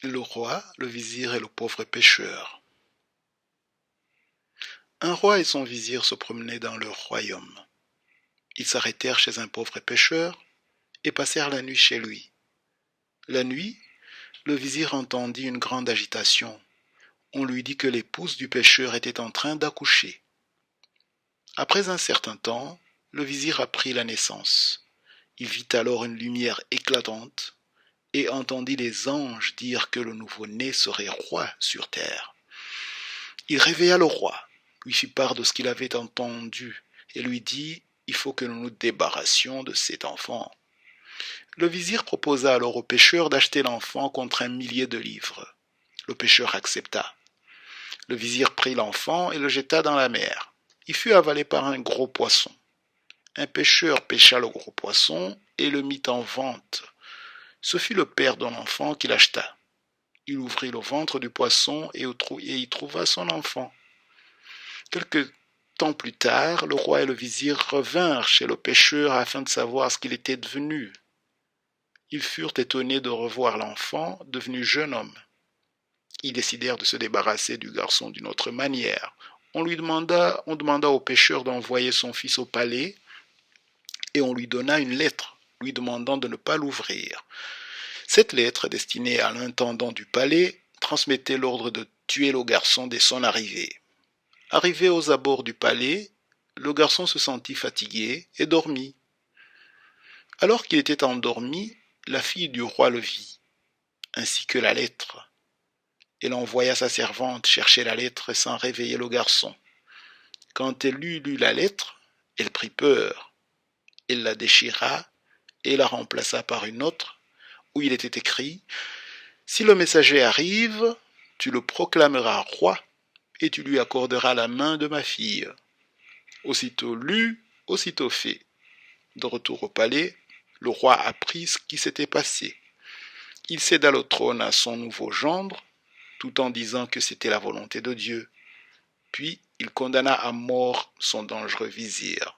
Le roi, le vizir et le pauvre pêcheur. Un roi et son vizir se promenaient dans leur royaume. Ils s'arrêtèrent chez un pauvre pêcheur et passèrent la nuit chez lui. La nuit, le vizir entendit une grande agitation. On lui dit que l'épouse du pêcheur était en train d'accoucher. Après un certain temps, le vizir apprit la naissance. Il vit alors une lumière éclatante et entendit les anges dire que le nouveau-né serait roi sur terre. Il réveilla le roi, lui fit part de ce qu'il avait entendu et lui dit « Il faut que nous nous débarrassions de cet enfant ». Le vizir proposa alors au pêcheur d'acheter l'enfant contre 1 000 000 de livres. Le pêcheur accepta. Le vizir prit l'enfant et le jeta dans la mer. Il fut avalé par un gros poisson. Un pêcheur pêcha le gros poisson et le mit en vente. Ce fut le père de l'enfant qui l'acheta. Il ouvrit le ventre du poisson et y trouva son enfant. Quelque temps plus tard, le roi et le vizir revinrent chez le pêcheur afin de savoir ce qu'il était devenu. Ils furent étonnés de revoir l'enfant devenu jeune homme. Ils décidèrent de se débarrasser du garçon d'une autre manière. On demanda au pêcheur d'envoyer son fils au palais et on lui donna une lettre lui demandant de ne pas l'ouvrir. Cette lettre, destinée à l'intendant du palais, transmettait l'ordre de tuer le garçon dès son arrivée. Arrivé aux abords du palais, le garçon se sentit fatigué et dormit. Alors qu'il était endormi, la fille du roi le vit, ainsi que la lettre. Elle envoya sa servante chercher la lettre sans réveiller le garçon. Quand elle eut lu la lettre, elle prit peur. Elle la déchira et la remplaça par une autre, où il était écrit « Si le messager arrive, tu le proclameras roi et tu lui accorderas la main de ma fille. » Aussitôt lu, aussitôt fait. De retour au palais, le roi apprit ce qui s'était passé. Il céda le trône à son nouveau gendre, tout en disant que c'était la volonté de Dieu. Puis il condamna à mort son dangereux vizir.